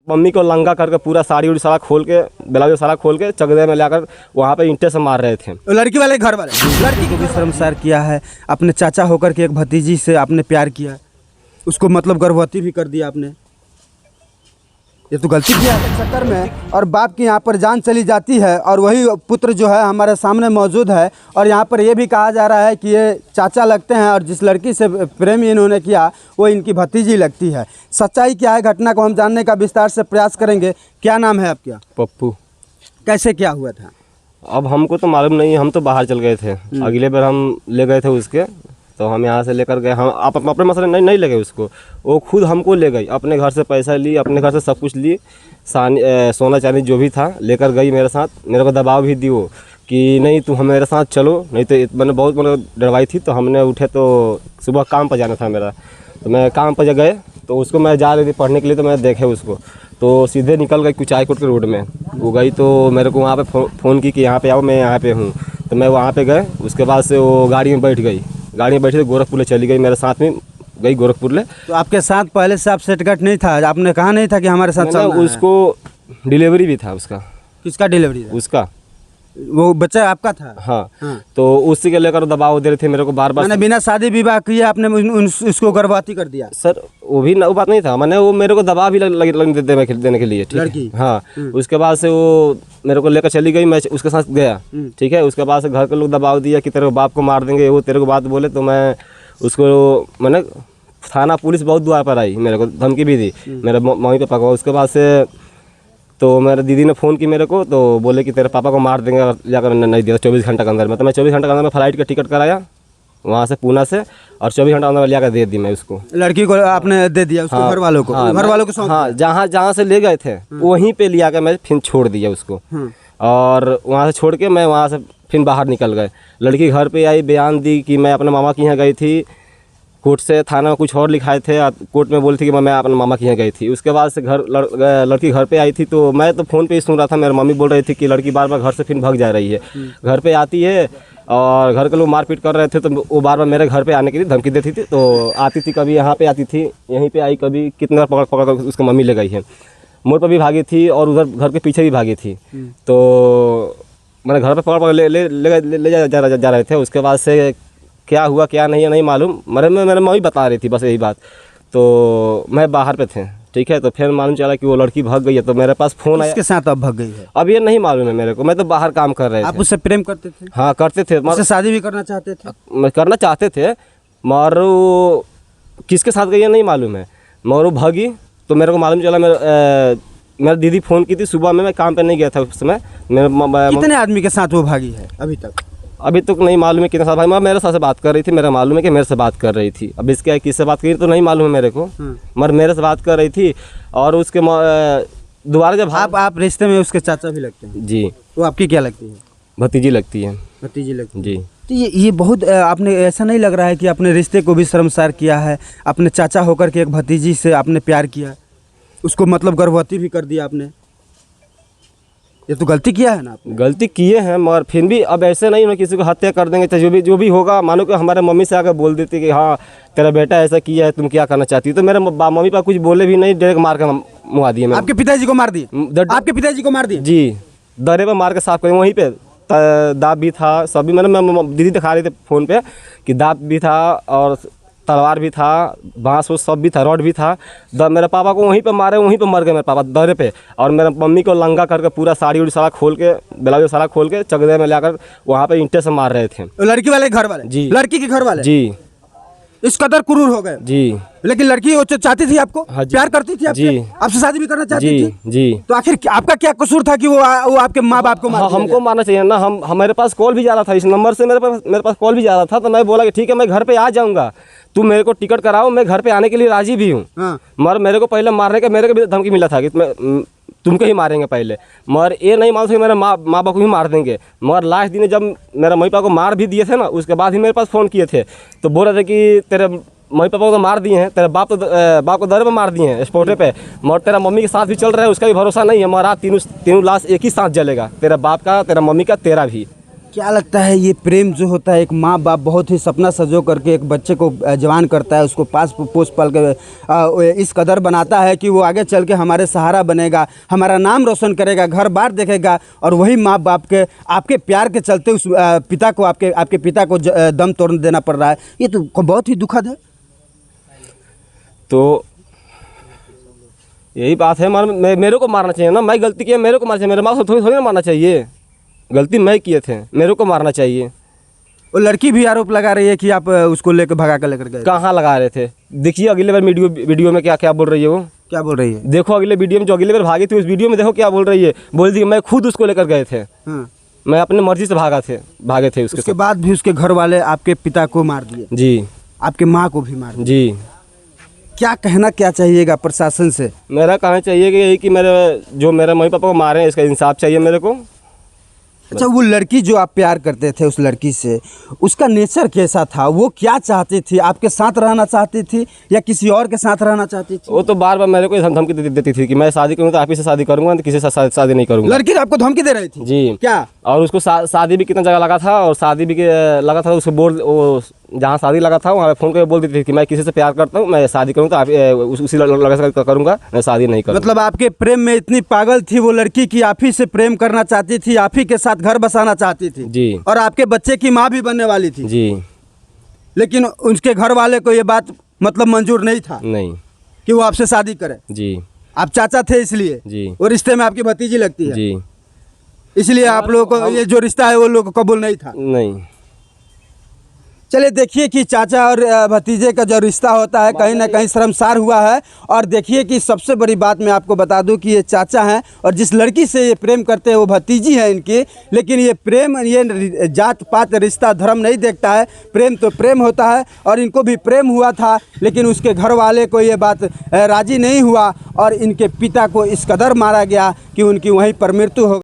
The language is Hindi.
मम्मी को लंगा करके पूरा साड़ी उड़ी सारा खोल के ब्लाउज सारा खोल के चगदे में लाकर वहाँ पे ईंटे से मार रहे थे। लड़की वाले घर वाले लड़की को भी शर्मसार किया है। अपने चाचा होकर के एक भतीजी से आपने प्यार किया, उसको मतलब गर्भवती भी कर दिया आपने। ये तो गलती किया है चक्कर में, और बाप की यहाँ पर जान चली जाती है और वही पुत्र जो है हमारे सामने मौजूद है। और यहाँ पर ये भी कहा जा रहा है कि ये चाचा लगते हैं और जिस लड़की से प्रेम इन्होंने किया वो इनकी भतीजी लगती है। सच्चाई क्या है घटना को हम जानने का विस्तार से प्रयास करेंगे। क्या नाम है आपका? पप्पू। कैसे क्या हुआ था? अब हमको तो मालूम नहीं, हम तो बाहर चल गए थे। अगले बार हम ले गए थे उसके, तो हम यहाँ से लेकर गए। हम आप अपने मसले नहीं ले गए उसको, वो खुद हमको ले गई। अपने घर से पैसा ली, अपने घर से सब कुछ ली, सोना चांदी जो भी था लेकर गई मेरे साथ। मेरे को दबाव भी दी वो कि नहीं तुम मेरे साथ चलो, नहीं तो मैंने बहुत डरवाई थी। तो हमने उठे तो सुबह काम पर जाना था मेरा, तो मैं काम पर गए तो उसको मैं जा रही थी पढ़ने के लिए, तो मैं देखे उसको तो सीधे निकल गई कुचाईकोट के रोड में वो गई। तो मेरे को वहाँ पे फ़ोन की कि यहाँ पे आओ, मैं यहाँ पे हूँ। तो मैं वहाँ पे गए, उसके बाद से वो गाड़ी में बैठ गई। गाड़ी में बैठी तो गोरखपुर ले चली गई, मेरे साथ में गई गोरखपुर ले। तो आपके साथ पहले से आप सेटगट नहीं था? आपने कहा नहीं था कि हमारे साथ चलना है? उसको डिलीवरी भी था उसका। किसका डिलीवरी था? उसका। वो बच्चा आपका था? हाँ। तो उसी के लेकर दबाव दे रहे थे मेरे को बार बार। मैंने बिना शादी विवाह किए आपने उसको गर्भवती कर दिया? सर वो भी वो बात नहीं था, मैंने वो मेरे को दबाव भी देने के लिए। लड़की? हाँ। उसके बाद से वो मेरे को लेकर चली गई, मैं उसके साथ गया। ठीक है। उसके बाद से घर के लोग दबाव दिया कि तेरे बाप को मार देंगे, वो तेरे को बात बोले। तो मैं उसको मैंने थाना पुलिस बहुत द्वार पर आई, मेरे को धमकी भी दी मेरे मम्मी पापा को। उसके बाद से तो मेरे दीदी ने फ़ोन की मेरे को, तो बोले कि तेरे पापा को मार देंगे अगर जाकर नहीं दिया 24 घंटे के अंदर में। तो मैं 24 घंटे के अंदर में फ्लाइट का टिकट कराया वहाँ से पूना से, और 24 घंटे अंदर ले कर दे दी मैं उसको। लड़की को आपने दे दिया उसको? घर वालों को? घर वालों को सौंप? हाँ, जहाँ से ले गए थे वहीं पे लिया कर मैं फिर छोड़ दिया उसको। और वहाँ से छोड़ के मैं वहाँ से फिर बाहर निकल गए। लड़की घर पे आई, बयान दी कि मैं अपने मामा के यहाँ गई थी, कोर्ट से थाना में कुछ और लिखाए थे, कोर्ट में बोली थी कि मैं अपने मामा के यहाँ गई थी। उसके बाद से लड़की घर पे आई थी। तो मैं तो फ़ोन पे ही सुन रहा था, मेरी मम्मी बोल रही थी कि लड़की बार बार घर से फिर भाग जा रही है। घर पे आती है और घर के लोग मारपीट कर रहे थे, तो वो बार बार मेरे घर पे आने के लिए धमकी देती थी। तो आती थी, कभी यहाँ पे आती थी, यहीं पे आई, कभी कितने बार पकड़ कर उसकी मम्मी ले गई है। मोड़ पर भी भागी थी और उधर घर के पीछे भी भागी थी। तो मैंने घर पर पकड़ ले जा रहे थे। उसके बाद से क्या हुआ क्या नहीं मालूम, मेरे मम्मी बता रही थी बस यही बात। तो मैं बाहर पे थे, ठीक है। तो फिर मालूम चला कि वो लड़की भाग गई है। तो मेरे पास फ़ोन आया। किसके साथ अब भाग गई है? अब ये नहीं मालूम है मेरे को, मैं तो बाहर काम कर रहे थे। आप उससे प्रेम करते थे? हाँ करते थे। उससे शादी भी करना चाहते थे? मैं करना चाहते थे, मगर वो किसके साथ गई है नहीं मालूम है। मगर वो भागी तो मेरे को मालूम चला। मेरी दीदी फ़ोन की थी सुबह में, मैं काम पे नहीं गया था उस समय। कितने आदमी के साथ वो भागी है अभी तक नहीं मालूम है कितने साथ भाई। मेरे साथ से बात कर रही थी, मेरा मालूम है कि मेरे से बात कर रही थी। अब इसके किससे बात करी तो नहीं मालूम है मेरे को, मगर मेरे से बात कर रही थी। और उसके दोबारा जब आप रिश्ते में उसके चाचा भी लगते हैं? जी। वो आपकी क्या लगती है? भतीजी लगती है। भतीजी लगती है जी। तो ये बहुत आपने ऐसा नहीं लग रहा है कि अपने रिश्ते को भी शर्मसार किया है? अपने चाचा होकर के एक भतीजी से आपने प्यार किया, उसको मतलब गर्भवती भी कर दिया आपने। ये तो गलती किया है ना आपने? गलती किए हैं, मगर फिर भी अब ऐसे नहीं ना किसी को हत्या कर देंगे। तो जो भी होगा, मानो कि हमारे मम्मी से आकर बोल देती कि हाँ तेरा बेटा ऐसा किया है, तुम क्या करना चाहती हो। तो मेरे मम्मी पापा कुछ बोले भी नहीं, डायरेक्ट मार कर मुआ दिए। आपके पिताजी को मार दिए? आपके पिताजी को मार दिए? जी, दरे पर मार के साफ करें। वहीं पे दाब भी था, सब भी। मैंने दीदी दिखा रहे थे फ़ोन पे कि दाब भी था और तलवार भी था, बाँस वो सब भी था, रॉड भी था। मेरे पापा को वहीं पे मारे, वहीं पे मर गए मेरे पापा दरे पे। और मेरे मम्मी को लंगा करके पूरा साड़ी उड़ी सारा खोल के ब्लाउज सारा खोल के चगदे में लाकर वहाँ पे ईंटे से मार रहे थे। लड़की वाले घर वाले? जी। लड़की के घर वाले? जी। इस कदर क्रूर हो गए? जी। लेकिन लड़की वो चाहती थी आपको? हाँ जी। प्यार करती थी आपसे? जी। आपसे शादी भी करना चाहती जी। थी? जी। तो आखिर आपका क्या कसूर था कि वो आपके माँ बाप को मार दिया? हमको मारना चाहिए ना। हमारे पास कॉल भी जा रहा था, इस नंबर से मेरे पास कॉल भी जा रहा था। तो मैं बोला कि ठीक है मैं घर पे आ जाऊँगा, तुम मेरे को टिकट कराओ, मैं घर पे आने के लिए राजी भी हूँ। मगर मेरे को पहले मारने का मेरे को भी धमकी मिला था कि तुमको ही मारेंगे पहले। मगर ये नहीं मालूम कि मेरे माँ बाप को भी मार देंगे। मगर लास्ट दिन जब मेरे मम्मी पापा को मार भी दिए थे ना, उसके बाद ही मेरे पास फ़ोन किए थे। तो बोल रहे थे कि तेरे मम्मी पापा को तो मार दिए हैं, तेरे बाप को दर पे मार दिए हैं स्पॉटे पे, मगर तेरा मम्मी के साथ भी चल रहा है, उसका भी भरोसा नहीं है। मगर तीनों लाश एक ही साथ जलेगा, तेरा बाप का, तेरा मम्मी का, तेरा भी। क्या लगता है ये प्रेम जो होता है, एक माँ बाप बहुत ही सपना सजो करके एक बच्चे को जवान करता है, उसको पास पोस पाल के इस कदर बनाता है कि वो आगे चल के हमारे सहारा बनेगा, हमारा नाम रोशन करेगा, घर बार देखेगा, और वही माँ बाप के आपके प्यार के चलते उस पिता को आपके पिता को दम तोड़ देना पड़ रहा है, ये तो बहुत ही दुखद है। तो यही बात है, मेरे को मारना चाहिए ना, मैं गलती किया, मेरे को मारना चाहिए, मेरे माँ को थोड़ी ना मारना चाहिए, गलती मैं किए थे, मेरे को मारना चाहिए। वो लड़की भी आरोप लगा रही है कि आप उसको लेकर भगा कर लेकर गए। कहाँ लगा रहे थे? देखिए अगले बार वीडियो में क्या क्या बोल रही है वो, क्या बोल रही है? देखो अगले वीडियो में, जो अगले बार भागी थी उस वीडियो में देखो क्या बोल रही है। बोल दी मैं खुद उसको लेकर गए थे, मैं अपने मर्जी से भागे थे। उसके बाद भी उसके घर वाले आपके पिता को मार दिए जी, आपके माँ को भी मार दिया जी। क्या कहना क्या चाहिएगा प्रशासन से? मेरा कहना चाहिए कि यही कि मेरे मम्मी पापा को मारे हैं, इसका इंसाफ चाहिए मेरे को। अच्छा, वो लड़की जो आप प्यार करते थे उस लड़की से, उसका नेचर कैसा था? वो क्या चाहती थी? आपके साथ रहना चाहती थी या किसी और के साथ रहना चाहती थी? वो तो बार बार मेरे को धमकी देती थी कि मैं शादी करूँगा तो आप ही से शादी करूँगा, तो किसी से शादी नहीं करूँगा। लड़की आपको धमकी दे रही थी? जी। क्या? और उसको शादी भी कितना जगह लगा था, और शादी भी लगा था, उसको वो जहाँ शादी लगा था वहाँ फ़ोन करके बोल देती थी कि मैं किसी से प्यार करता हूँ, मैं शादी करूँ तो आप उसी लड़के से करूँगा, मैं शादी नहीं करूँगा। मतलब आपके प्रेम में इतनी पागल थी वो लड़की कि आप ही से प्रेम करना चाहती थी, आप ही के साथ घर बसाना चाहती थी जी, और आपके बच्चे की माँ भी बनने वाली थी जी। लेकिन उसके घर वाले को ये बात मतलब मंजूर नहीं था नहीं कि वो आपसे शादी करे। जी। आप चाचा थे इसलिए जी, वो रिश्ते में आपकी भतीजी लगती है जी, इसलिए आप लोगों को ये जो रिश्ता है वो लोग को कबूल नहीं था। नहीं। चलिए देखिए कि चाचा और भतीजे का जो रिश्ता होता है कहीं ना कहीं शर्मसार हुआ है। और देखिए कि सबसे बड़ी बात मैं आपको बता दूं कि ये चाचा हैं और जिस लड़की से ये प्रेम करते हैं वो भतीजी है इनकी, लेकिन ये प्रेम ये जात पात रिश्ता धर्म नहीं देखता है, प्रेम तो प्रेम होता है। और इनको भी प्रेम हुआ था लेकिन उसके घर वाले को ये बात राज़ी नहीं हुआ और इनके पिता को इस कदर मारा गया कि उनकी वहीं पर मृत्यु हो